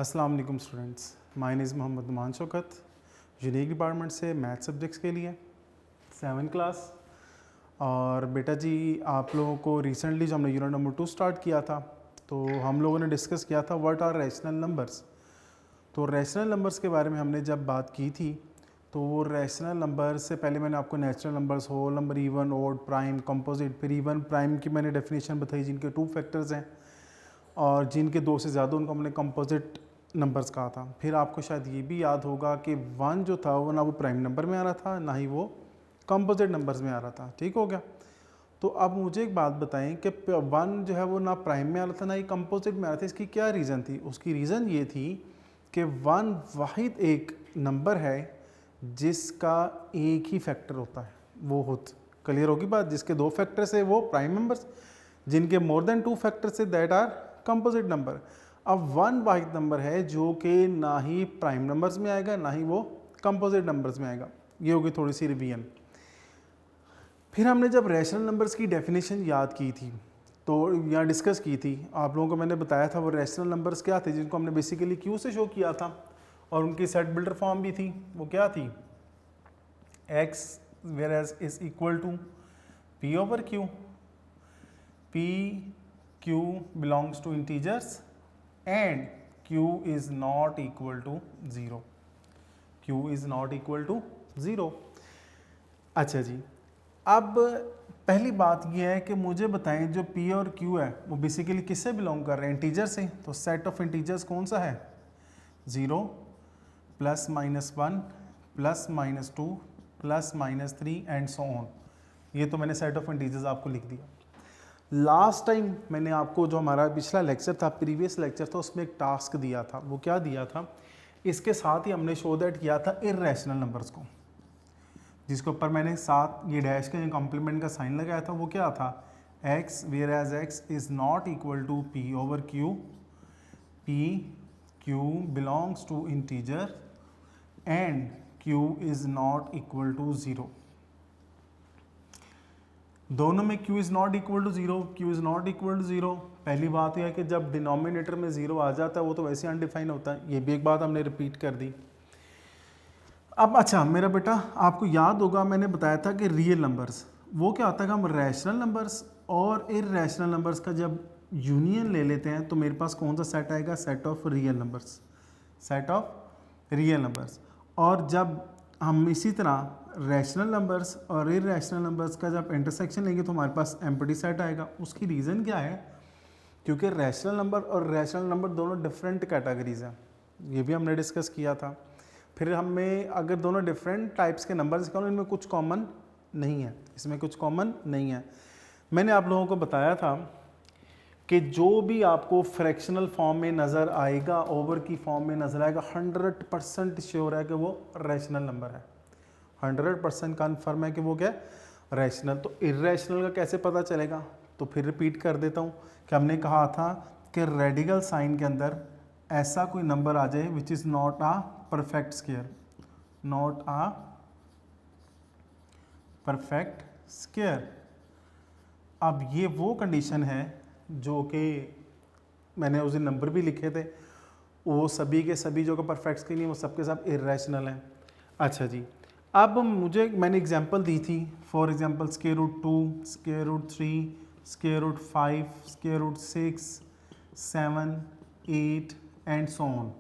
अस्सलाम वालेकुम students, my name is Mohammad Numan Shaukat, unique department से मैथ सब्जेक्ट्स के लिए 7th क्लास। और बेटा जी, आप लोगों को रिसेंटली जो हमने यूनिट नंबर 2 स्टार्ट किया था, तो हम लोगों ने डिस्कस किया था व्हाट आर रैशनल नंबर्स। तो रैशनल नंबर्स के बारे में हमने जब बात की थी, तो रैशनल नंबर से पहले मैंने आपको natural numbers, whole number, even, odd, prime, composite, फिर इवन प्राइम की मैंने डेफिनेशन बताई जिनके 2 फैक्टर्स हैं और जिनके 2 से ज़्यादा उनको हमने कंपोजिट नंबर्स कहा था। फिर आपको शायद ये भी याद होगा कि 1 जो था वो ना वो प्राइम नंबर में आ रहा था, ना ही वो कंपोजिट नंबर्स में आ रहा था। ठीक हो गया। तो अब मुझे एक बात बताएं कि 1 जो है वो ना प्राइम में आ रहा था ना ही कंपोजिट में आ रहा था। इसकी क्या रीज़न थी? उसकी रीज़न ये थी कि 1 वाहिद एक नंबर है जिसका एक ही फैक्टर होता है। वो होता क्लियर होगी बात? जिसके 2 फैक्टर्स है वो प्राइम नंबर्स, जिनके मोर देन 2 फैक्टर्स से दैट आर कंपोजिट नंबर। अब 1 वाहिद नंबर है जो कि ना ही प्राइम नंबर्स में आएगा ना ही वो कंपोजिट नंबर्स में आएगा। ये होगी थोड़ी सी रिवीजन। फिर हमने जब रैशनल नंबर्स की डेफिनेशन याद की थी, तो यहाँ डिस्कस की थी, आप लोगों को मैंने बताया था वो रैशनल नंबर्स क्या थे जिनको हमने बेसिकली क्यू से शो किया था और उनकी सेट बिल्डर फॉर्म भी थी। वो क्या थी? x whereas is equal to p over q, p q belongs to integers and q is not equal to 0, q is not equal to 0। अच्छा जी, अब पहली बात यह है कि मुझे बताएं जो p और q है वो बेसिकली किससे बिलोंग कर रहे हैं? इंटीजर से। तो सेट ऑफ इंटीजर्स कौन सा है? 0 plus minus 1 plus minus 2 plus minus 3 and so on. ये तो मैंने सेट ऑफ इंटीजर्स आपको लिख दिया। लास्ट टाइम मैंने आपको जो हमारा पिछला लेक्चर था, प्रीवियस लेक्चर था, उसमें एक टास्क दिया था। वो क्या दिया था? इसके साथ ही हमने शो दैट किया था इर्रेशनल नंबर्स को, जिसके ऊपर मैंने साथ ये डैश के कॉम्प्लीमेंट का साइन लगाया था। वो क्या था? x whereas x is not equal to p over q, p q belongs to integer and q is not equal to 0। दोनों में q is not equal to 0, q is not equal to 0। पहली बात यह है कि जब denominator में 0 आ जाता है वो तो वैसे अनडिफाइन होता है। ये भी एक बात हमने रिपीट कर दी। अब अच्छा मेरा बेटा, आपको याद होगा मैंने बताया था कि रियल नंबर्स वो क्या होता है कि हम रैशनल नंबर्स और इर्रेशनल नंबर्स का जब यूनियन ले लेते हैं तो मेरे पास कौन सा सेट आएगा? Set of real numbers, set of real numbers. और जब हम इसी तरह रैशनल नंबर्स और इर्रेशनल नंबर्स का जब इंटरसेक्शन लेंगे तो हमारे पास एम्प्टी सेट आएगा। उसकी रीज़न क्या है? क्योंकि रैशनल नंबर और रैशनल नंबर दोनों डिफरेंट कैटेगरीज हैं। ये भी हमने डिस्कस किया था। फिर हमें अगर दोनों डिफरेंट टाइप्स के नंबर्स निकालो, इनमें कुछ कॉमन नहीं है, इसमें कुछ कॉमन नहीं है। मैंने आप लोगों को बताया था कि जो भी आपको फ्रैक्शनल फॉर्म में नज़र आएगा, ओवर की फॉर्म में नज़र आएगा, 100% श्योर है कि वो रैशनल नंबर है। 100% कन्फर्म है कि वो क्या? रैशनल। तो इर्रेशनल का कैसे पता चलेगा? तो फिर रिपीट कर देता हूँ कि हमने कहा था कि रेडिकल साइन के अंदर ऐसा कोई नंबर आ जाए which is not a perfect square, not a perfect square. अब ये वो कंडीशन है जो कि मैंने उस दिन नंबर भी लिखे थे, वो सभी के सभी जो कि परफेक्ट स्क्वायर नहीं, वो सबके सब इर्रेशनल हैं। अच्छा जी, अब मैंने एग्जांपल दी थी, for example square root 2, square root 3, square root 5, square root 6, 7, 8 and so on.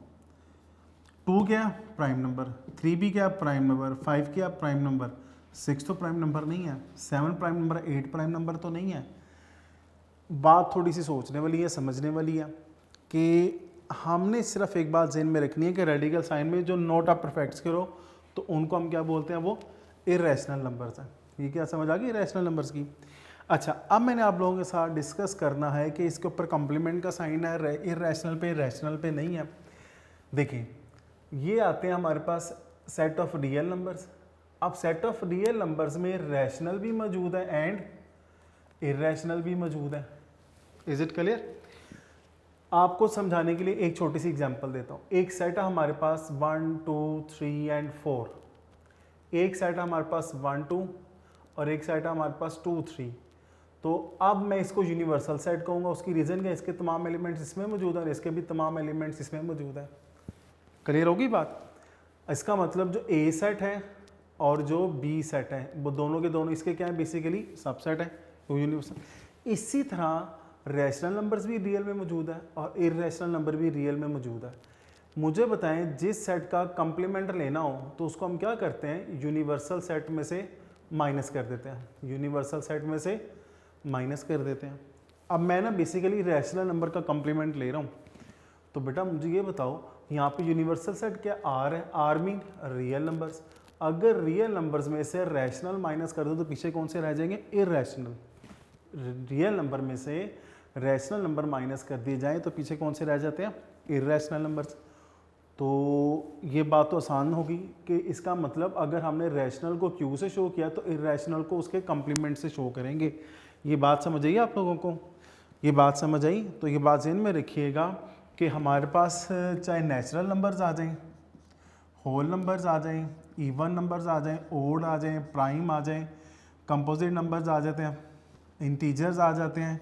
2 क्या? Prime number. 3 भी क्या? Prime number. 5 क्या? Prime number. 6 तो प्राइम नंबर नहीं है। 7 प्राइम नंबर, 8 प्राइम नंबर तो नहीं है। बात थोड़ी सी सोचने वाली है, समझने वाली है कि हमने सिर्फ एक बात ज़हन में रखनी है कि रेडिकल साइन में जो नॉट ऑफ परफेक्ट स्क्वायर हो तो उनको हम क्या बोलते हैं? वो इर्रेशनल नंबर्स हैं। ये क्या समझ आ गई इर्रेशनल नंबर्स की? अच्छा, अब मैंने आप लोगों के साथ डिस्कस करना है कि इसके ऊपर कॉम्प्लीमेंट का साइन है, इर्रेशनल पे रैशनल पे नहीं है। देखिए, ये आते हैं हमारे पास सेट ऑफ रियल नंबर्स। अब सेट ऑफ रियल नंबर्स में रैशनल भी मौजूद है एंड इर्रेशनल भी मौजूद है। Is it clear? आपको समझाने के लिए एक छोटी सी एग्जांपल देता हूँ। एक सेट है हमारे पास 1 2 3 एंड 4, एक सेट है हमारे पास 1 2 और एक सेट है हमारे पास 2 3। तो अब मैं इसको यूनिवर्सल सेट कहूँगा। उसकी रीज़न क्या, इसके तमाम एलिमेंट्स इसमें मौजूद हैं और इसके भी तमाम एलिमेंट्स इसमें मौजूद हैं। क्लियर होगी बात? इसका मतलब जो ए सेट है और जो बी सेट है वो दोनों के दोनों इसके क्या है, बेसिकली सबसेट है, तो यूनिवर्सल। इसी तरह रैशनल नंबर्स भी रियल में मौजूद है और इर्रेशनल नंबर भी रियल में मौजूद है। मुझे बताएं जिस सेट का कंप्लीमेंट लेना हो तो उसको हम क्या करते हैं, यूनिवर्सल सेट में से माइनस कर देते हैं, यूनिवर्सल सेट में से माइनस कर देते हैं। अब मैं ना बेसिकली रैशनल नंबर का कंप्लीमेंट ले रहा हूँ, तो बेटा मुझे ये बताओ यहाँ पे यूनिवर्सल सेट क्या आर है, आर मीन रियल नंबर्स। अगर रियल नंबर्स में से रैशनल माइनस कर दो तो पीछे कौन से रह जाएंगे, इर्रेशनल। रियल नंबर में से रैशनल नंबर माइनस कर दिए जाए तो पीछे कौन से रह जाते हैं, इर्रेशनल नंबर्स। तो ये बात तो आसान होगी कि इसका मतलब अगर हमने रैशनल को क्यू से शो किया तो इर्रेशनल को उसके कम्प्लीमेंट से शो करेंगे। ये बात समझ आई आप लोगों को? ये बात समझ आई? तो ये बात ज़हन में रखिएगा कि हमारे पास चाहे नेचुरल नंबर्स आ जाएं, होल नंबर्स आ जाएं, इवन नंबर्स आ जाएं, ओड आ जाएं, प्राइम आ जाएं, कंपोजिट नंबर्स आ जाते हैं, इंटीजर्स आ जाते हैं,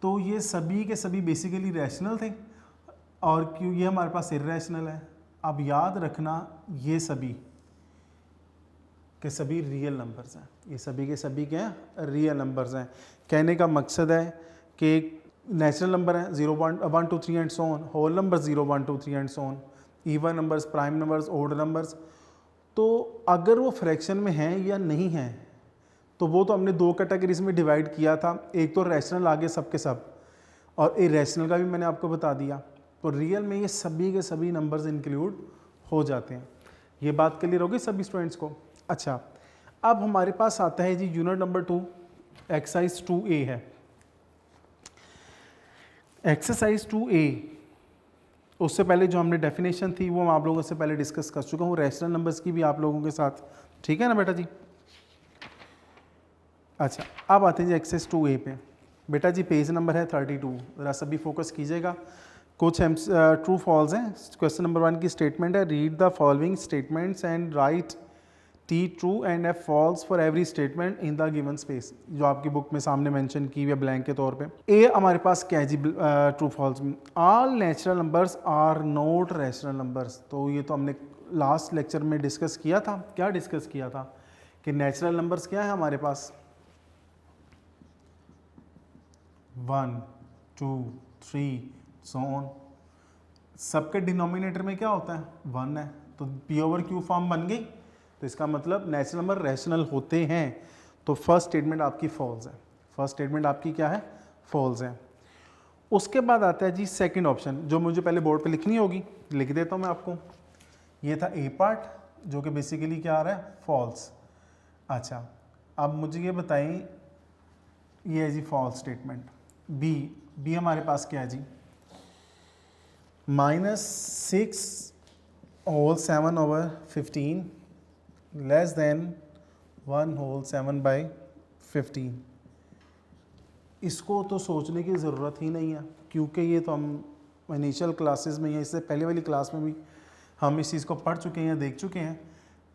तो ये सभी के सभी बेसिकली रैशनल थे और क्यों ये हमारे पास इर्रेशनल है। अब याद रखना ये सभी के सभी रियल नंबर्स हैं, ये सभी के सभी क्या हैं, रियल नंबर्स हैं। कहने का मकसद है कि नेचुरल नंबर हैं 0, 1, 2, 3 and so on, whole number 0, 1, 2, 3 and so on, even numbers, prime numbers, odd numbers. तो अगर वो फ्रैक्शन में हैं या नहीं हैं तो वो तो हमने दो कैटेगरीज में डिवाइड किया था, एक तो रैशनल आगे सब के सब और इरेशनल का भी मैंने आपको बता दिया। तो रियल में ये सभी के सभी नंबर्स इंक्लूड हो जाते हैं। ये बात क्लियर होगी सभी स्टूडेंट्स को? अच्छा, अब हमारे पास आता है जी यूनिट नंबर 2, एक्सरसाइज 2A है। एक्सरसाइज 2A, उससे पहले जो हमने डेफिनेशन थी वो मैं आप लोगों से पहले डिस्कस कर चुका हूँ, रैशनल नंबर्स की भी आप लोगों के साथ, ठीक है ना बेटा जी? अच्छा, अब आते हैं जी एक्सरसाइज 2A पे। बेटा जी पेज नंबर है 32, ज़रा सभी फोकस कीजिएगा। कुछ ट्रू फॉल्स हैं। क्वेश्चन नंबर 1 की स्टेटमेंट है, read the following statements and write T true and F false for every statement in the given space, जो आपकी बुक में सामने मेंशन की हुई है ब्लैंक के तौर पे। ए हमारे पास क्या है जी ट्रू फॉल्स में, all natural numbers are not rational numbers. तो ये तो हमने लास्ट लेक्चर में डिस्कस किया था। क्या डिस्कस किया था कि नेचुरल नंबर्स क्या है हमारे पास, 1, 2, 3 सो ऑन। सबके डिनोमिनेटर में क्या होता है, 1 है, तो P ओवर Q फॉर्म बन गई। तो इसका मतलब नेचुरल नंबर रैशनल होते हैं। तो फर्स्ट स्टेटमेंट आपकी फॉल्स है, फर्स्ट स्टेटमेंट आपकी क्या है, फॉल्स है। उसके बाद आता है जी सेकंड ऑप्शन, जो मुझे पहले बोर्ड पे लिखनी होगी, लिख देता हूँ मैं आपको। ये था ए पार्ट जो कि बेसिकली क्या आ रहा है, फॉल्स। अच्छा, अब मुझे ये बताएं, ये है जी फॉल्स स्टेटमेंट। बी हमारे पास क्या है जी, -6 whole 7 over 15 less than 1 whole 7/15। इसको तो सोचने की ज़रूरत ही नहीं है, क्योंकि ये तो हम इनिशियल क्लासेस में या इससे पहले वाली क्लास में भी हम इस चीज़ को पढ़ चुके हैं, देख चुके हैं।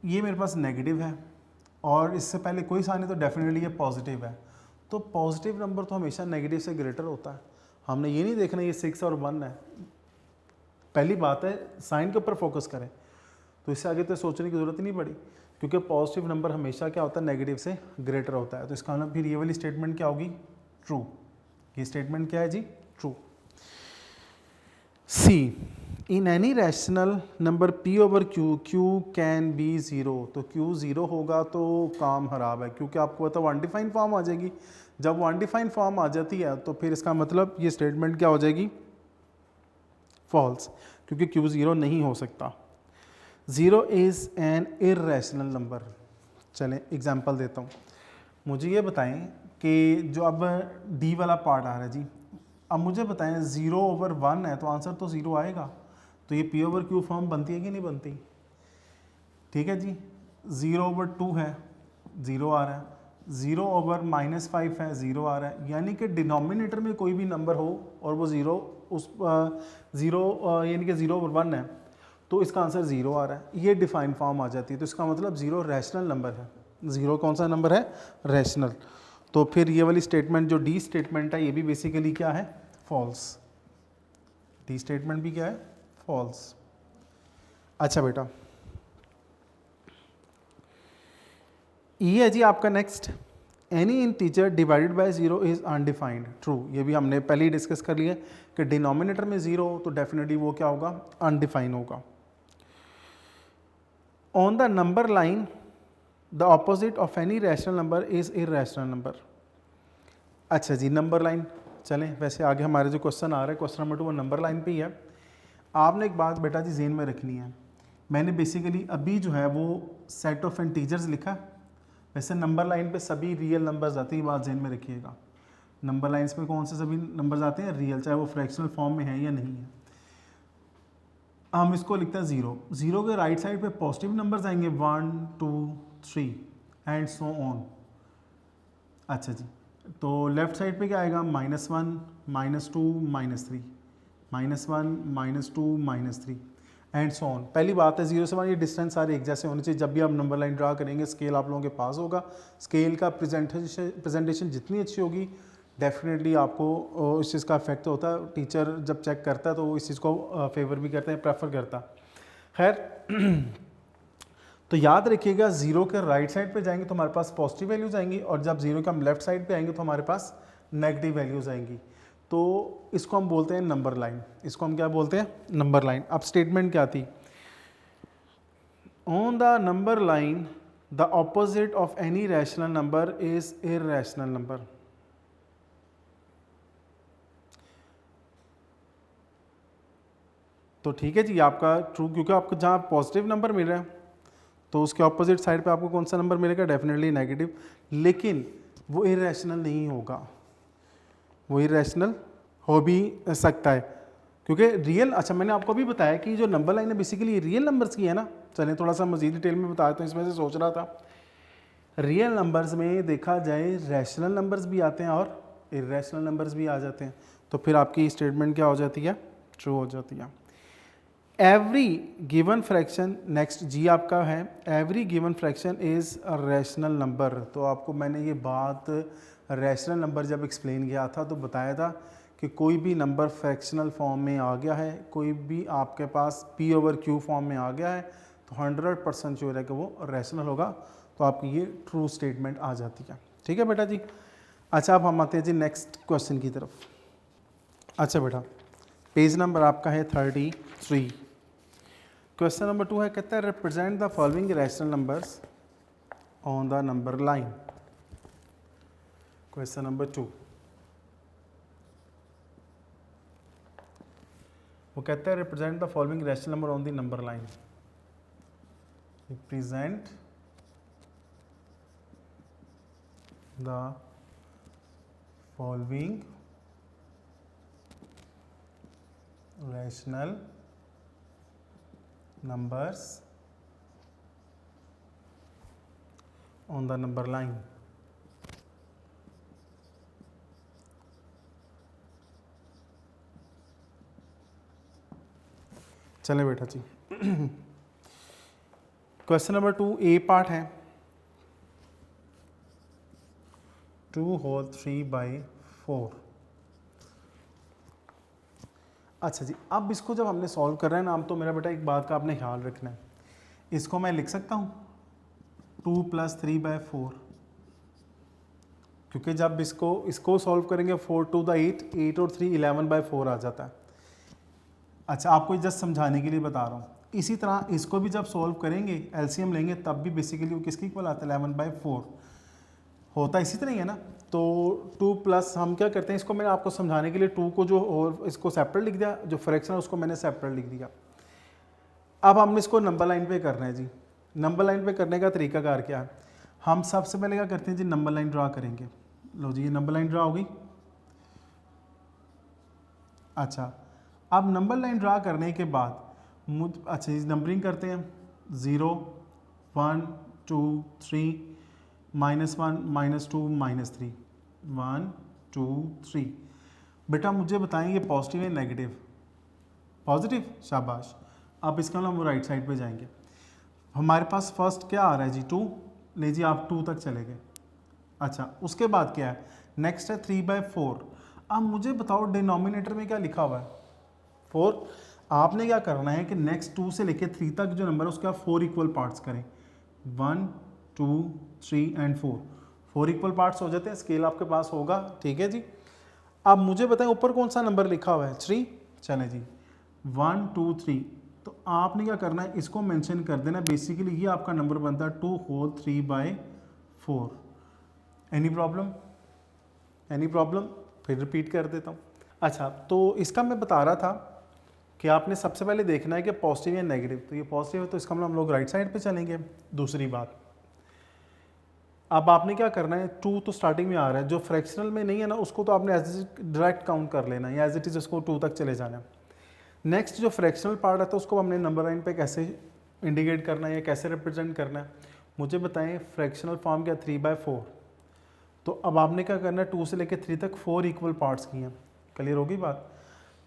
ये मेरे पास नेगेटिव है और इससे पहले कोई साइन है तो डेफिनेटली ये पॉजिटिव है। तो पॉजिटिव नंबर तो हमेशा नेगेटिव से ग्रेटर होता है। हमने ये नहीं देखना ये 6 और 1 है। पहली बात है साइन के ऊपर फोकस करें, तो इससे आगे तो सोचने की ज़रूरत ही नहीं पड़ी, क्योंकि पॉजिटिव नंबर हमेशा क्या होता है, नेगेटिव से ग्रेटर होता है। तो इसका मतलब फिर ये वाली स्टेटमेंट क्या होगी, ट्रू। ये स्टेटमेंट क्या है जी, true. See, in any rational number P over Q can be 0। तो Q 0 होगा तो काम खराब है, क्योंकि आपको पता है अनडिफाइंड फॉर्म आ जाएगी। जब वो अनडिफाइंड फॉर्म आ जाती है तो फिर इसका मतलब ये स्टेटमेंट क्या हो जाएगी, फॉल्स, क्योंकि Q 0 नहीं हो सकता। 0 इज़ एन इर्रेशनल नंबर। चलें एग्जांपल देता हूँ। मुझे ये बताएं कि जो अब D वाला पार्ट आ रहा है जी, अब मुझे बताएं 0 ओवर 1 है तो आंसर तो 0 आएगा। तो ये P ओवर Q फॉर्म बनती है कि नहीं बनती, ठीक है जी। 0 ओवर 2 है, 0 आ रहा है। 0 ओवर -5 है, 0 आ रहा है। यानी कि डिनोमिनेटर में कोई भी नंबर हो और वो 0 उस 0 यानी कि 0 ओवर 1 है तो इसका आंसर 0 आ रहा है। ये डिफाइन फॉर्म आ जाती है। तो इसका मतलब 0 रैशनल नंबर है। 0 कौन सा नंबर है, रैशनल। तो फिर ये वाली स्टेटमेंट जो डी स्टेटमेंट है ये भी बेसिकली क्या है, फॉल्स। डी स्टेटमेंट भी क्या है, फॉल्स। अच्छा बेटा, ये है जी आपका next, any integer divided by zero is undefined, true. ये भी हमने पहले ही डिस्कस कर लिया कि डिनोमिनेटर में जीरो हो तो डेफिनेटली वो क्या होगा, अनडिफाइन होगा। On the number line the opposite of any rational number is irrational number. अच्छा जी, नंबर लाइन चलें, वैसे आगे हमारे जो क्वेश्चन आ रहा है क्वेश्चन नंबर 2 वो नंबर लाइन पे ही है। आपने एक बात बेटा जी जेन में रखनी है, मैंने बेसिकली अभी जो है वो सेट ऑफ इंटीजर्स लिखा, वैसे नंबर लाइन पे सभी रियल नंबर्स आते हैं, बात जेन में रखिएगा। नंबर लाइन्स में कौन से सभी नंबर्स आते हैं, रियल, चाहे वो फ्रैक्शनल फॉर्म में है या नहीं है। हम इसको लिखते हैं ज़ीरो, ज़ीरो के राइट साइड पे पॉजिटिव नंबर्स आएंगे 1 2 3 एंड सो ऑन। अच्छा जी, तो लेफ्ट साइड पे क्या आएगा, -1 -2 -3, -1 -2 -3 एंड सो ऑन। पहली बात है 0 से 1 ये डिस्टेंस सारे एक जैसे होने चाहिए। जब भी आप नंबर लाइन ड्रा करेंगे स्केल आप लोगों के पास होगा, स्केल का प्रेजेंटेशन जितनी अच्छी होगी डेफिनेटली आपको इस चीज़ का इफेक्ट होता है। टीचर जब चेक करता है तो वो इस चीज़ को फेवर भी करते हैं, प्रेफर करता। खैर तो याद रखिएगा ज़ीरो के राइट साइड पे जाएंगे तो हमारे पास पॉजिटिव वैल्यूज आएंगी, और जब ज़ीरो के हम लेफ्ट साइड पे आएंगे तो हमारे पास नेगेटिव वैल्यूज आएंगी। तो इसको हम बोलते हैं नंबर लाइन, इसको हम क्या बोलते हैं, नंबर लाइन। अब स्टेटमेंट क्या थी, on the number line the opposite of any rational number is irrational number. तो ठीक है जी, आपका ट्रू, क्योंकि आपको जहाँ पॉजिटिव नंबर मिल रहा है तो उसके ऑपोजिट साइड पे आपको कौन सा नंबर मिलेगा, डेफिनेटली नेगेटिव। लेकिन वो इरैशनल नहीं होगा, वो इरैशनल हो भी सकता है क्योंकि रियल, अच्छा मैंने आपको भी बताया कि जो नंबर लाइन है बेसिकली रियल नंबर्स की है ना। चलें थोड़ा सा मजीद डिटेल में बताया, तो इसमें से सोच रहा था रियल नंबर्स में देखा जाए रैशनल नंबर्स भी आते हैं और इरैशनल नंबर्स भी आ जाते हैं। तो फिर आपकी स्टेटमेंट क्या हो जाती है, ट्रू हो जाती है। एवरी गिवन फ्रैक्शन, नेक्स्ट जी आपका है, every given fraction is a rational number. तो आपको मैंने ये बात रैशनल नंबर जब एक्सप्लेन किया था तो बताया था कि कोई भी नंबर फ्रैक्शनल फॉर्म में आ गया है, कोई भी आपके पास P/Q फॉर्म में आ गया है तो 100% श्योर है कि वो रैशनल होगा। तो आपकी ये ट्रू स्टेटमेंट आ जाती है। ठीक है बेटा जी। अच्छा अब हम आते हैं जी नेक्स्ट क्वेश्चन की तरफ। अच्छा बेटा, पेज नंबर आपका है 33। क्वेश्चन नंबर 2 है, कहता है represent the following rational numbers on the number line. Question number 2 वो कहता है represent the following rational number on the number line. Represent the following rational numbers on the number line। चलें बेटा जी, question number 2 ए part है 2 whole 3/4। अच्छा जी, अब इसको जब हमने सॉल्व कर रहे हैं ना हम, तो मेरा बेटा एक बात का आपने ख्याल रखना है, इसको मैं लिख सकता हूँ 2 + 3/4, क्योंकि जब इसको सॉल्व करेंगे 4 2 द 8, 8 और 3 11/4 आ जाता है। अच्छा आपको जस्ट समझाने के लिए बता रहा हूँ। इसी तरह इसको भी जब सॉल्व करेंगे एलसीएम लेंगे तब भी बेसिकली वो किसके इक्वल आता है, 11/4 होता है, इसी तरह ही है ना। तो 2 प्लस हम क्या करते हैं, इसको मैंने आपको समझाने के लिए 2 को जो और इसको सेपरेट लिख दिया, जो फ्रैक्शन है उसको मैंने सेपरेट लिख दिया। अब हमने इसको नंबर लाइन पे करना है जी। नंबर लाइन पे करने का तरीकाकार क्या है, हम सबसे पहले क्या करते हैं जी, नंबर लाइन ड्रा करेंगे। लो जी ये नंबर लाइन ड्रा होगी। अच्छा अब नंबर लाइन ड्रा करने के बाद अच्छा जी नंबरिंग करते हैं, 0 1 2 3 -1 -2 -3 1 2 3। बेटा मुझे बताएं ये पॉजिटिव है नेगेटिव, पॉजिटिव, शाबाश। अब इसका हम राइट साइड पे जाएंगे, हमारे पास फर्स्ट क्या आ रहा है जी 2, नहीं जी आप 2 तक चले गए, अच्छा, उसके बाद क्या है, नेक्स्ट है 3/4। अब मुझे बताओ डिनोमिनेटर में क्या लिखा हुआ है, 4। आपने क्या करना है कि नेक्स्ट 2 से लेके 3 तक जो नंबर है उसके आप 4 इक्वल पार्ट्स करें, 1 2 3 एंड 4 इक्वल पार्ट्स हो जाते हैं, स्केल आपके पास होगा, ठीक है जी। अब मुझे बताएं ऊपर कौन सा नंबर लिखा हुआ है, 3। चले जी 1 2 3, तो आपने क्या करना है, इसको मेंशन कर देना। बेसिकली ये आपका नंबर बनता है 2 whole 3/4। Any problem, any problem? फिर रिपीट कर देता हूँ। अच्छा, तो इसका मैं बता रहा था कि आपने सबसे पहले देखना है कि पॉजिटिव या नेगेटिव। तो ये पॉजिटिव है तो इसका मतलब हम लोग राइट साइड पे चलेंगे। दूसरी बात, अब आपने क्या करना है, 2 तो स्टार्टिंग में आ रहा है, जो फ्रैक्शनल में नहीं है ना उसको तो आपने एज डायरेक्ट काउंट कर लेना है, या एज इट इज उसको 2 तक चले जाना है। नेक्स्ट जो फ्रैक्शनल पार्ट है तो उसको हमने नंबर लाइन पे कैसे इंडिकेट करना है या कैसे रिप्रेजेंट करना है, मुझे बताएं। फ्रैक्शनल फॉर्म क्या, 3/4। तो अब आपने क्या करना है, 2 से लेकर 3 तक 4 इक्वल पार्ट्स किए हैं। क्लियर होगी बात?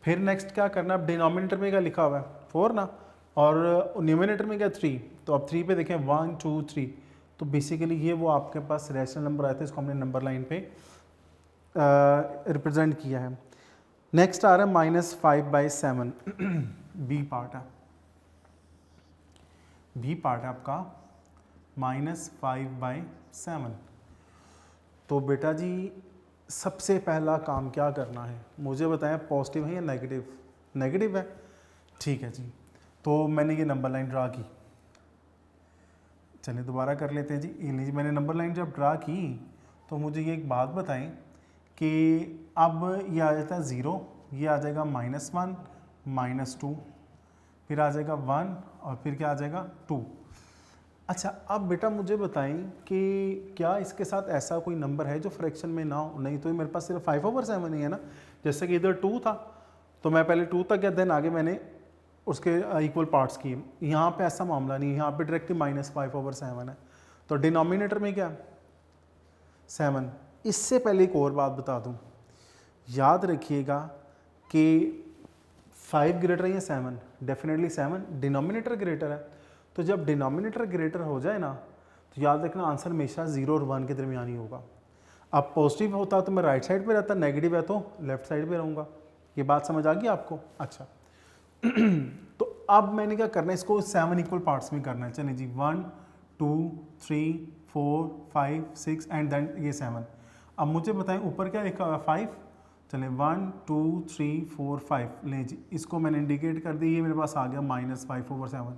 फिर नेक्स्ट क्या करना है, अब डिनोमिनेटर में क्या लिखा हुआ है, 4 ना, और न्यूमिनेटर में क्या, 3। तो अब 3 पे देखें, 1 2 3, तो बेसिकली ये वो आपके पास रैशनल नंबर आए थे, इसको हमने नंबर लाइन पे रिप्रेजेंट किया है। नेक्स्ट आ रहा है -5/7 बी पार्ट है, बी पार्ट है आपका -5/7। तो बेटा जी सबसे पहला काम क्या करना है, मुझे बताएं पॉजिटिव है या नेगेटिव? नेगेटिव है, ठीक है जी। तो मैंने ये नंबर लाइन ड्रा की, चलिए दोबारा कर लेते हैं जी। ये लीजिए, मैंने नंबर लाइन जब ड्रा की तो मुझे ये एक बात बताएं कि अब ये आ जाता है 0, ये आ जाएगा -1 -2, फिर आ जाएगा 1 और फिर क्या आ जाएगा 2। अच्छा, अब बेटा मुझे बताएं कि क्या इसके साथ ऐसा कोई नंबर है जो फ्रैक्शन में ना हो? नहीं तो ये मेरे पास सिर्फ 5/7 ही है ना। जैसे कि इधर 2 था तो मैं पहले 2 तक गया, देन आगे मैंने उसके इक्वल पार्ट्स किए। यहाँ पे ऐसा मामला नहीं है, यहाँ पे डायरेक्टली -5/7 है। तो डिनोमिनेटर में क्या, 7। इससे पहले एक और बात बता दूँ, याद रखिएगा कि 5 ग्रेटर है या 7, डेफिनेटली 7। डिनोमिनेटर ग्रेटर है, तो जब डिनोमिनेटर ग्रेटर हो जाए ना तो याद रखना आंसर हमेशा 0 और 1 के दरमियान ही होगा। अब पॉजिटिव होता तो मैं राइट साइड पे रहता, नेगेटिव है तो लेफ्ट साइड पे रहूँगा। ये बात समझ आ गई आपको? अच्छा तो अब मैंने क्या करना है, इसको 7 इक्वल पार्ट्स में करना है। चलिए जी 1 2 3 4 5 6 एंड देन ये 7। अब मुझे बताएं ऊपर क्या लिखा हुआ है, 5। चलें 1 2 3 4 5, लें जी इसको मैंने इंडिकेट कर दी, ये मेरे पास आ गया -5/7।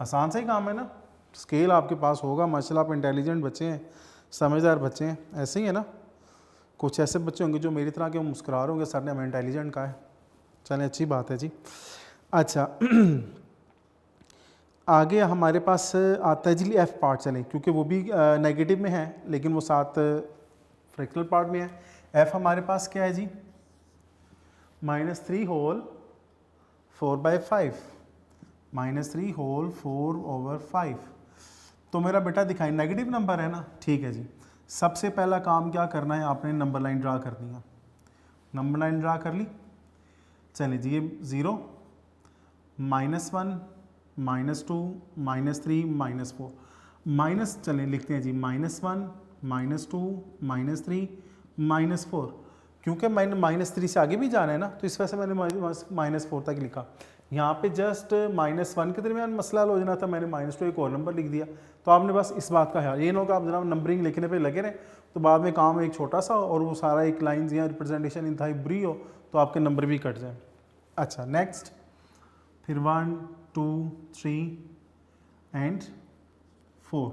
आसान सा ही काम है ना, स्केल आपके पास होगा। माशाल्लाह आप इंटेलिजेंट बच्चे हैं, समझदार बच्चे हैं, ऐसे ही है ना। कुछ ऐसे बच्चे होंगे जो मेरी तरह के मुस्कुरा रहे होंगे, सर ने हमें इंटेलिजेंट कहा है। चलें, अच्छी बात है जी। अच्छा आगे हमारे पास आता है जी एफ पार्ट। चलें, क्योंकि वो भी नेगेटिव में है लेकिन वो साथ फ्रैक्शनल पार्ट में है। एफ हमारे पास क्या है जी, -3 होल 4/5, -3 होल 4/5। तो मेरा बेटा दिखाई नेगेटिव नंबर है ना, ठीक है जी। सबसे पहला काम क्या करना है, आपने नंबर लाइन ड्रा करनी है। नंबर लाइन ड्रा कर ली, चलिए जी ये 0 -1 -2 -3 -4 माइनस, चलें लिखते हैं जी -1 -2 -3 -4। क्योंकि मैंने -3 से आगे भी जाना है ना, तो इस वजह से मैंने -4 तक लिखा। यहाँ पे जस्ट -1 के दरमियान मसला हो जाना था, मैंने -2 एक और नंबर लिख दिया। तो आपने बस इस बात का ख्याल, ये ना हो कि आप जनाब नंबरिंग लिखने पे लगे रहे तो बाद में काम एक छोटा सा और वो सारा एक लाइन या रिप्रेजेंटेशन इंतहाई बुरी हो तो आपके नंबर भी कट जाए। अच्छा नेक्स्ट, फिर 1 2 3 एंड 4।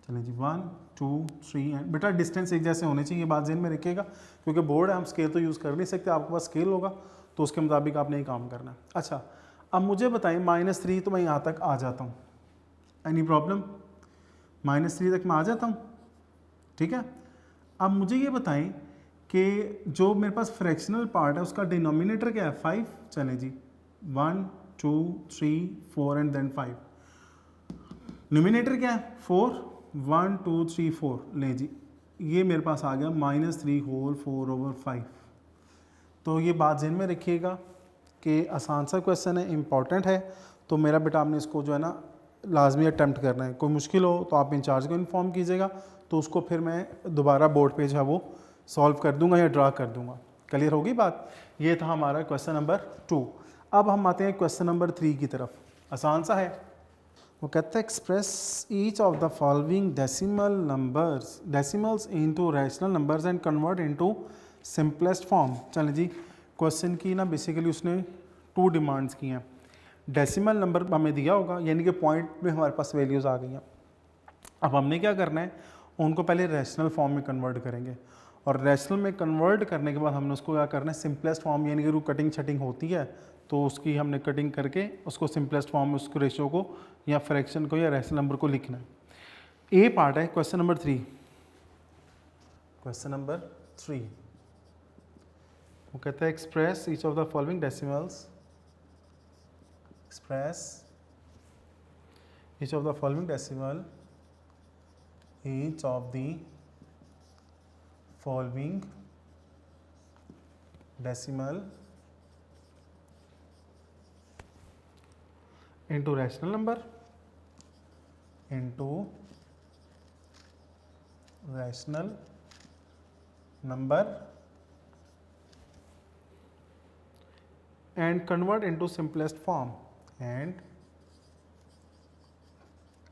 चलिए जी 1 2 3 एंड बेटा डिस्टेंस एक जैसे होने चाहिए, बात ज़हन में रखिएगा, क्योंकि बोर्ड है, हम स्केल तो यूज़ कर नहीं सकते, आपके पास स्केल होगा तो उसके मुताबिक आपने ये काम करना है। अच्छा अब मुझे बताएं -3 तो मैं यहाँ तक आ जाता हूँ, एनी प्रॉब्लम? -3 तक मैं आ जाता हूँ, ठीक है। अब मुझे ये बताएं कि जो मेरे पास फ्रैक्शनल पार्ट है उसका डिनोमिनेटर क्या है, 5। चलें जी 1 2 3 4 एंड देन 5। न्यूमिनेटर क्या है, 4 1 2 3 4। लें जी ये मेरे पास आ गया -3 होल 4/5। तो ये बात ज़हन में रखिएगा कि आसान सा क्वेश्चन है, इंपॉर्टेंट है, तो मेरा बेटा आपने इसको जो है ना लाजमी अटैम्प्ट करना है। कोई मुश्किल हो तो आप इंचार्ज को इन्फॉर्म कीजिएगा, तो उसको फिर मैं दोबारा बोर्ड पे जो है वो सॉल्व कर दूंगा या ड्रा कर दूंगा। क्लियर होगी बात? ये था हमारा क्वेश्चन नंबर 2। अब हम आते हैं क्वेश्चन नंबर 3 की तरफ। आसान सा है। वो कहता है express each of the following decimals into rational numbers and convert into simplest form. चलें जी, क्वेश्चन की ना बेसिकली उसने 2 डिमांड्स की हैं। डेसिमल नंबर हमें दिया होगा, यानी कि पॉइंट में हमारे पास वैल्यूज़ आ गई हैं। अब हमने क्या करना है, उनको पहले रैशनल फॉर्म में कन्वर्ट करेंगे, और रैशनल में कन्वर्ट करने के बाद हमने उसको क्या करना है, सिंपलेस्ट फॉर्म, यानी कि कटिंग छटिंग होती है तो उसकी हमने कटिंग करके उसको सिंपलेस्ट फॉर्म में उसको रेशियो को या फ्रैक्शन को या रैशनल नंबर को लिखना है। ए पार्ट है क्वेश्चन नंबर 3। क्वेश्चन नंबर 3 वो कहता है express each of the following decimals, express each of the following decimal, each of the following decimal into rational number, into rational number and convert into simplest form, and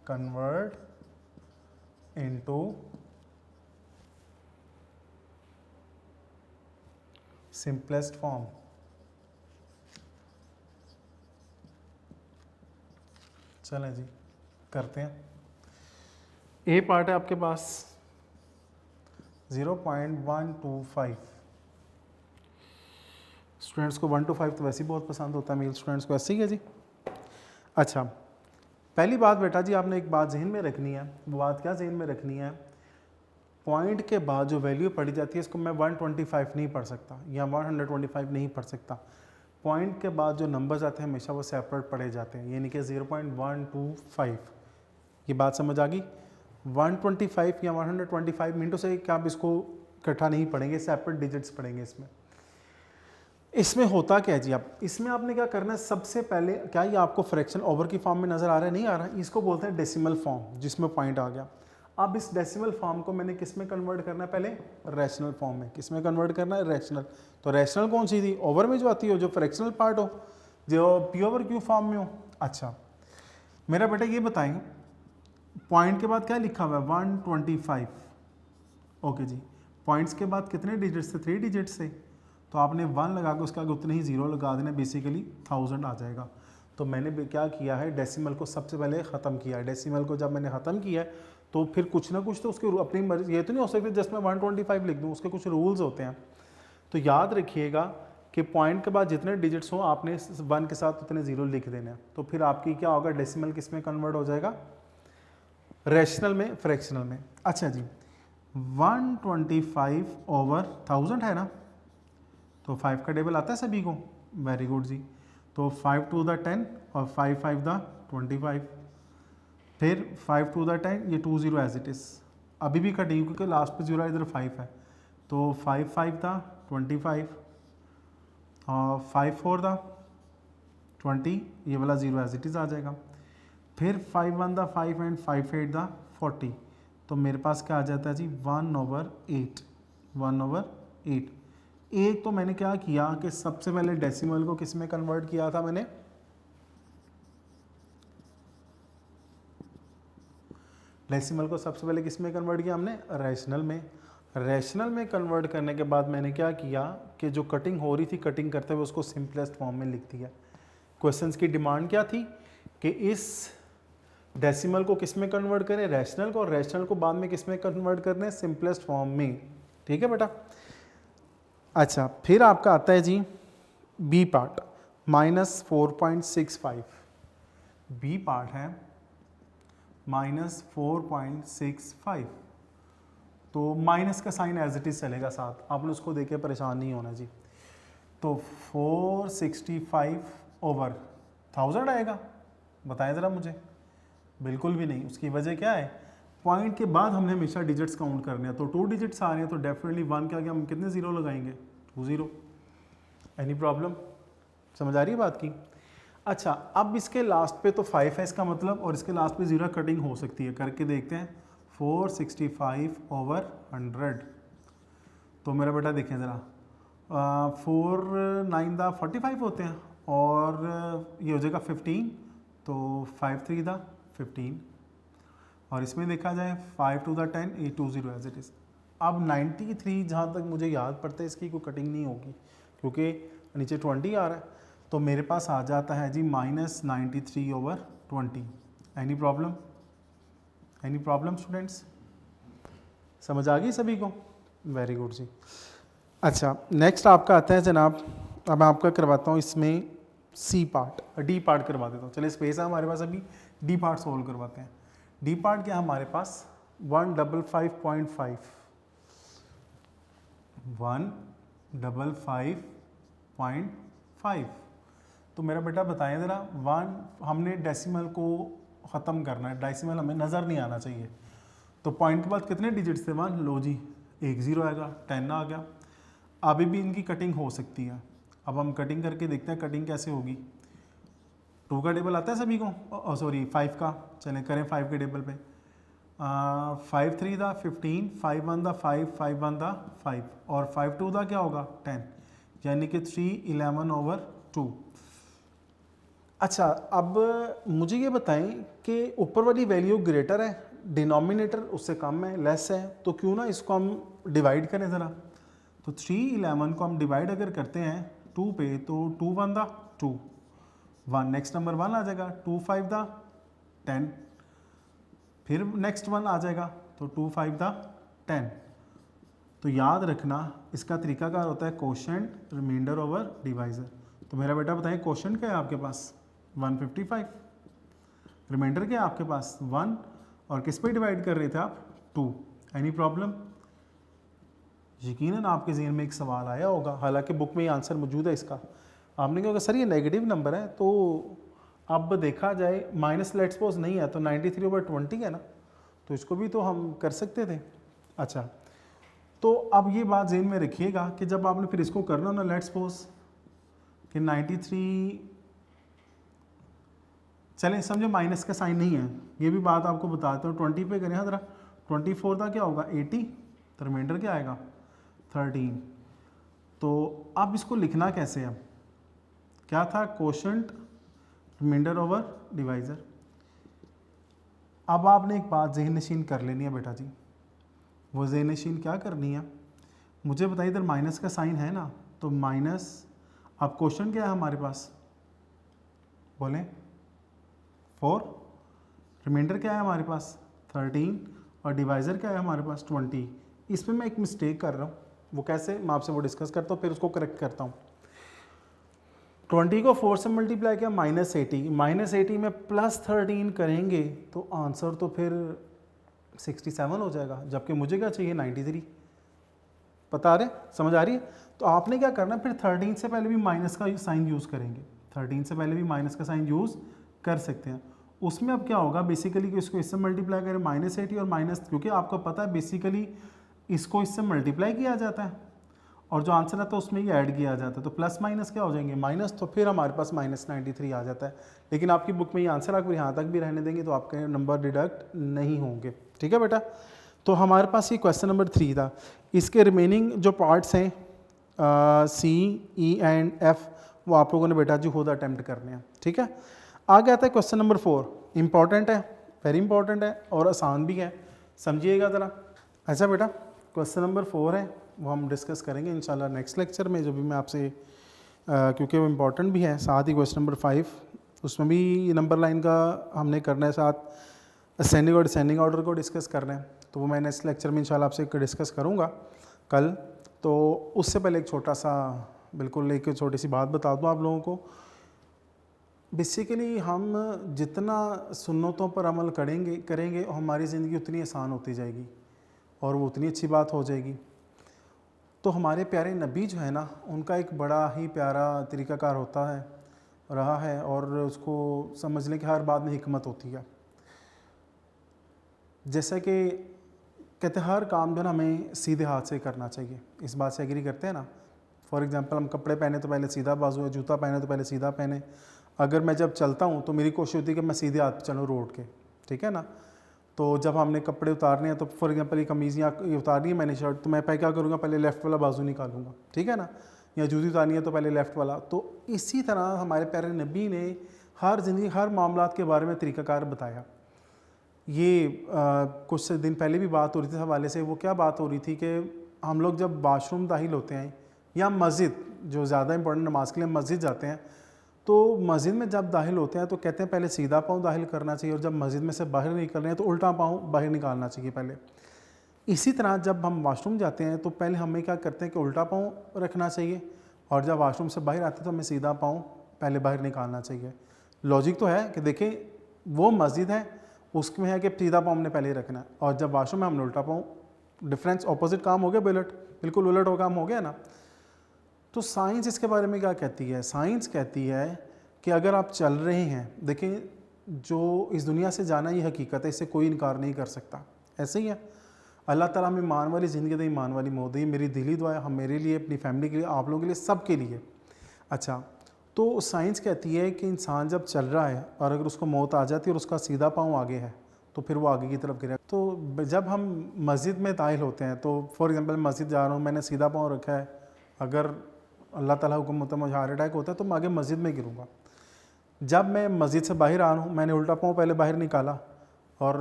convert into simplest form। चलें जी करते हैं। ए part है आपके पास 0.125। Students को 1 to 5 तो वैसे ही बहुत पसंद होता है, मेल स्टूडेंट्स को ऐसे ही है जी। अच्छा, पहली बात बेटा जी आपने एक बात जहन में रखनी है। वो बात क्या जहन में रखनी है, पॉइंट के बाद जो वैल्यू पढ़ी जाती है इसको मैं 125 नहीं पढ़ सकता या 125 नहीं पढ़ सकता। पॉइंट के बाद जो नंबर्स आते हैं हमेशा वो सेपरेट पढ़े जाते हैं, यानी कि 0.125। ये बात समझ आ गई? 125 या 125 मिनटों से क्या आप इसको इकट्ठा नहीं पढ़ेंगे, सेपरेट डिजिट्स पढ़ेंगे। इसमें होता क्या है जी, आप इसमें आपने क्या करना है, सबसे पहले क्या ये आपको फ्रैक्शन ओवर की फॉर्म में नज़र आ रहा है? नहीं आ रहा है। इसको बोलते हैं डेसिमल फॉर्म, जिसमें पॉइंट आ गया। अब इस डेसिमल फॉर्म को मैंने किस में कन्वर्ट करना है, पहले रैशनल फॉर्म में। किस में कन्वर्ट करना है? रैशनल। तो रैशनल कौन सी थी? ओवर में जो आती हो, जो फ्रैक्शनल पार्ट हो, जो पी ओवर क्यू फॉर्म में हो। अच्छा मेरा बेटा ये बताएं, पॉइंट के बाद क्या लिखा हुआ है? 125। ओके जी, पॉइंट्स के बाद कितने डिजिट्स थे? 3 डिजिट्स थे। तो आपने 1 लगा के उसके आगे उतने ही 0 लगा देना, बेसिकली 1000 आ जाएगा। तो मैंने क्या किया है, डेसिमल को सबसे पहले ख़त्म किया है। डेसिमल को जब मैंने ख़त्म किया है तो फिर कुछ ना कुछ तो उसके अपनी मर्जी, ये तो नहीं हो सकती जस्ट मैं 125 लिख दूँ, उसके कुछ रूल्स होते हैं। तो याद रखिएगा कि पॉइंट के बाद जितने डिजिट्स हों आपने 1 के साथ उतने 0 लिख देने हैं। तो फिर आपकी क्या होगा, डेसिमल किस में कन्वर्ट हो जाएगा? रैशनल में, फ्रैक्शनल में। अच्छा जी, 125 ओवर 1000 है ना, तो 5 का टेबल आता है सभी को? वेरी गुड जी। तो 5 to the 10 और 5 5 the 25, फिर 5 to the 10, ये 20 एज इट इज़ अभी भी कटेगी क्योंकि लास्ट पे 0 इधर 5 है। तो 5 5 था 25 और 5 4 था 20, ये वाला 0 एज इट इज़ आ जाएगा। फिर 5 1 था 5 एंड 5 8 था 40। तो मेरे पास क्या आ जाता है जी, 1/8। 1/8। एक तो मैंने क्या किया कि सबसे पहले डेसिमल को किस में कन्वर्ट किया था मैंने? डेसिमल को सबसे पहले किस में कन्वर्ट किया हमने? रैशनल में। रैशनल में कन्वर्ट करने के बाद मैंने क्या किया कि जो कटिंग हो रही थी, कटिंग करते हुए उसको सिंपलेस्ट फॉर्म में लिख दिया। क्वेश्चंस की डिमांड क्या थी कि इस डेसिमल को किस में कन्वर्ट करें? रैशनल को, और रैशनल को बाद में किस में कन्वर्ट करना है? सिंपलेस्ट फॉर्म में। ठीक है बेटा। अच्छा, फिर आपका आता है जी बी पार्ट -4.65। बी पार्ट है -4.65। तो माइनस का साइन एज इट इज़ चलेगा साथ, आपने उसको देख के परेशान नहीं होना जी। तो 465 ओवर 1000 आएगा? बताएं ज़रा मुझे। बिल्कुल भी नहीं। उसकी वजह क्या है, पॉइंट के बाद हमने हमेशा डिजिट्स काउंट करने हैं। तो 2 डिजिट्स आ रहे हैं तो डेफिनेटली 1 के आगे हम कितने 0 लगाएंगे? 20। Any problem? समझ आ रही है बात की? अच्छा, अब इसके लास्ट पे तो 5 है इसका मतलब, और इसके लास्ट पे 0 कटिंग हो सकती है, करके देखते हैं। 465/100। तो मेरा बेटा देखें ज़रा, 4 9 दा 45 होते हैं और ये हो जाएगा 15, तो 5 3 दा 15 और इसमें देखा जाए 5 2 दा 10, 820 एज इट इज़। अब 93 जहाँ तक मुझे याद पड़ता है इसकी कोई कटिंग नहीं होगी क्योंकि नीचे 20 आ रहा है, तो मेरे पास आ जाता है जी -93/20। Any problem? Any problem students? समझ आ गई सभी को? वेरी गुड जी। अच्छा, नेक्स्ट आपका आता है जनाब, अब मैं आपका करवाता हूँ इसमें सी पार्ट, डी पार्ट करवा देता हूँ। चलिए स्पेस है हमारे पास, अभी डी पार्ट सोल्व करवाते हैं। डी पार्ट क्या है हमारे पास? 155.5 155.5। तो मेरा बेटा बताएं ज़रा, 1 हमने डेसिमल को ख़त्म करना है, डेसिमल हमें नज़र नहीं आना चाहिए। तो पॉइंट के बाद कितने डिजिट्स थे? 1, लो जी 1 0 आएगा, 10 आ गया। अभी भी इनकी कटिंग हो सकती है। अब हम कटिंग करके देखते हैं कटिंग कैसे होगी। 2 का टेबल आता है सभी को, सॉरी 5 का, चलें करें 5 के टेबल पे। 5 3 दा 15, 5 1 दा 5, 5 1 दा 5 और 5 2 दा क्या होगा? 10, यानी कि 311/2। अच्छा, अब मुझे ये बताएं कि ऊपर वाली वैल्यू ग्रेटर है, डिनोमिनेटर उससे कम है, लेस है, तो क्यों ना इसको हम डिवाइड करें ज़रा। तो 311 को हम डिवाइड अगर करते हैं 2 पे, तो 2 1 दा 2, 1 नेक्स्ट नंबर 1 आ जाएगा, 2 5 दा 10, फिर नेक्स्ट 1 आ जाएगा, तो 2 5 दा 10। तो याद रखना इसका तरीकाकार होता है कोशेंट, रिमाइंडर ओवर डिवाइज़र। तो मेरा बेटा बताएं कोशेंट क्या है आपके पास? 155। रिमाइंडर क्या है आपके पास? 1, और किस पे डिवाइड कर रहे थे आप? 2। Any problem? यकीनन आपके ज़हन में एक सवाल आया होगा, हालांकि बुक में ये आंसर मौजूद है इसका। आपने कहा सर ये नेगेटिव नंबर है, तो अब देखा जाए माइनस लेट्स सपोज नहीं है, तो 93/20 है ना, तो इसको भी तो हम कर सकते थे। अच्छा, तो अब ये बात ज़हन में रखिएगा कि जब आपने फिर इसको करना ना, लेट्स सपोज कि 93, चलें समझो माइनस का साइन नहीं है, ये भी बात आपको बताते हो। 20 पे करें ज़रा, 24 का क्या होगा? 80, तो रिमाइंडर क्या आएगा? 13। तो अब इसको लिखना कैसे है? क्या था? Quotient, remainder over divisor. अब आपने एक बात ज़हन नशीन कर लेनी है बेटा जी। वो ज़हन नशीन क्या करनी है? मुझे बताइए, इधर माइनस का साइन है ना, तो माइनस, अब क्वेश्चन क्या है हमारे पास? बोलें 4, रिमाइंडर क्या है हमारे पास? 13, और डिवाइज़र क्या है हमारे पास? 20। इसमें मैं एक मिस्टेक कर रहा हूँ, वो कैसे मैं आपसे वो डिस्कस करता हूँ, फिर उसको करेक्ट करता हूँ। 20 को 4 से मल्टीप्लाई किया, -80, -80 में +13 करेंगे तो आंसर तो फिर 67 हो जाएगा, जबकि मुझे क्या चाहिए? 93। पता आ रहे, समझ आ रही है? तो आपने क्या करना, फिर 13 से पहले भी माइनस का साइन यूज़ करेंगे। 13 से पहले भी माइनस का साइन यूज़ कर सकते हैं। उसमें अब क्या होगा, बेसिकली इसको इससे मल्टीप्लाई करें -80 और माइनस, क्योंकि आपको पता है बेसिकली इसको इससे मल्टीप्लाई किया जाता है और जो आंसर आता है उसमें ही ऐड किया जाता है, तो प्लस माइनस क्या हो जाएंगे? माइनस, तो फिर हमारे पास -93 आ जाता है। लेकिन आपकी बुक में ये आंसर अगर यहाँ तक भी रहने देंगे तो आपके नंबर डिडक्ट नहीं होंगे। ठीक है बेटा? तो हमारे पास ये क्वेश्चन नंबर 3 था। इसके रिमेनिंग जो पार्ट्स हैं C, E एंड F, वो आप लोगों ने बेटा जी खुद अटैम्प्ट करने हैं। ठीक है? आगे आता है क्वेश्चन नंबर 4। इंपॉर्टेंट है, वेरी इंपॉर्टेंट है और आसान भी है, समझिएगा ज़रा। अच्छा बेटा, क्वेश्चन नंबर 4 है, वो हम डिस्कस करेंगे इंशाल्लाह नेक्स्ट लेक्चर में, जो भी मैं आपसे क्योंकि वो इम्पॉर्टेंट भी है। साथ ही क्वेश्चन नंबर 5, उसमें भी नंबर लाइन का हमने करना है, साथ असेंडिंग और डिसेंडिंग ऑर्डर को डिस्कस करना है, तो वो मैं नेक्स्ट लेक्चर में इंशाल्लाह आपसे डिस्कस करूँगा कल। तो उससे पहले एक छोटा सा, बिल्कुल एक छोटी सी बात बता दूँ आप लोगों को। बेसिकली हम जितना सुन्नतों पर अमल करेंगे हमारी ज़िंदगी उतनी आसान होती जाएगी और वो उतनी अच्छी बात हो जाएगी। तो हमारे प्यारे नबी जो है ना, उनका एक बड़ा ही प्यारा तरीक़ाकार होता है, रहा है, और उसको समझ लें कि हर बात में हिकमत होती है। जैसे कि कहते हैं हर काम जो है ना हमें सीधे हाथ से करना चाहिए, इस बात से एग्री करते हैं ना। फॉर एग्जांपल हम कपड़े पहने तो पहले सीधा बाजू है, जूता पहने तो पहले सीधा पहने। अगर मैं जब चलता हूँ तो मेरी कोशिश होती है कि मैं सीधे हाथ चलूँ रोड के, ठीक है ना। तो जब हमने कपड़े उतारने हैं, तो फॉर एग्जांपल ये कमीज़ या ये उतारनी है मैंने शर्ट, तो मैं पहले क्या करूँगा, पहले लेफ़्ट वाला बाजू निकालूंगा, ठीक है ना, या जूती उतारनी है तो पहले लेफ़्ट वाला। तो इसी तरह हमारे प्यारे नबी ने हर ज़िंदगी हर मामलात के बारे में तरीक़ाकार बताया। ये कुछ दिन पहले भी बात हो रही थी इस हवाले से। वो क्या बात हो रही थी कि हम लोग जब वाशरूम दाखिल होते हैं या मस्जिद, जो ज़्यादा इंपॉर्टेंट नमाज के लिए मस्जिद जाते हैं, तो मस्जिद में जब दाखिल होते हैं तो कहते हैं पहले सीधा पाँव दाखिल करना चाहिए, और जब मस्जिद में से बाहर निकल रहे हैं तो उल्टा पाँव बाहर निकालना चाहिए पहले। इसी तरह जब हम वाशरूम जाते हैं तो पहले हमें क्या करते हैं कि उल्टा पाँव रखना चाहिए, और जब वाशरूम से बाहर आते हैं तो हमें सीधा पाँव पहले बाहर निकालना चाहिए। लॉजिक तो है कि देखें वो मस्जिद है, उसमें है कि सीधा पाँव हमने पहले रखना है, और जब वाशरूम में हमने उल्टा पाँव, डिफरेंस ऑपोजिट काम हो गया, बिल्कुल उलट हो काम हो गया ना। तो साइंस इसके बारे में क्या कहती है? साइंस कहती है कि अगर आप चल रहे हैं, देखें जो इस दुनिया से जाना ये हकीकत है, इससे कोई इनकार नहीं कर सकता, ऐसे ही है। अल्लाह ताला हमें ईमान वाली ज़िंदगी दे, ईमान वाली मौत दे, मेरी दिली दुआ है हम, मेरे लिए, अपनी फैमिली के लिए, आप लोगों के लिए, सब के लिए। अच्छा, तो साइंस कहती है कि इंसान जब चल रहा है और अगर उसको मौत आ जाती है और उसका सीधा पाँव आगे है तो फिर वो आगे की तरफ गिरा। तो जब हम मस्जिद में दाखिल होते हैं, तो फॉर एग्जांपल मस्जिद जा रहा हूँ, मैंने सीधा पाँव रखा है, अगर अल्लाह ताला हुक्म होता है मुझे हार्ट अटैक होता है तो मैं आगे मस्जिद में गिरूँगा। जब मैं मस्जिद से बाहर आ रहा हूँ, मैंने उल्टा पाँव पहले बाहर निकाला और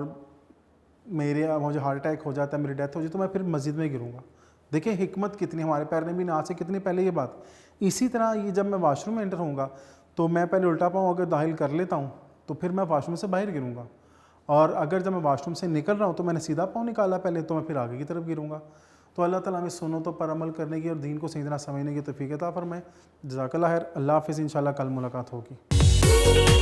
मुझे हार्ट अटैक हो जाता है, मेरी डेथ हो जाती, तो मैं फिर मस्जिद में गिरूँगा। देखिए हिकमत कितनी, हमारे पैर ने भी ना से कितनी पहले ये बात। इसी तरह ये जब मैं वाशरूम में एंटर होऊंगा तो मैं पहले उल्टा पाँव अगर दाखिल कर लेता हूँ तो फिर मैं वाशरूम से बाहर गिरूँगा, और अगर जब मैं वाशरूम से निकल रहा हूँ तो मैंने सीधा पाँव निकाला पहले, तो मैं फिर आगे की तरफ गिरूँगा। तो अल्लाह ताला हमें सुन्नतों पर अमल करने की और दीन को सही तरह समझने की तौफीक अता फरमाए। जज़ाकल्लाह खैर। अल्लाह हाफ़िज़। इंशाअल्लाह कल मुलाकात होगी।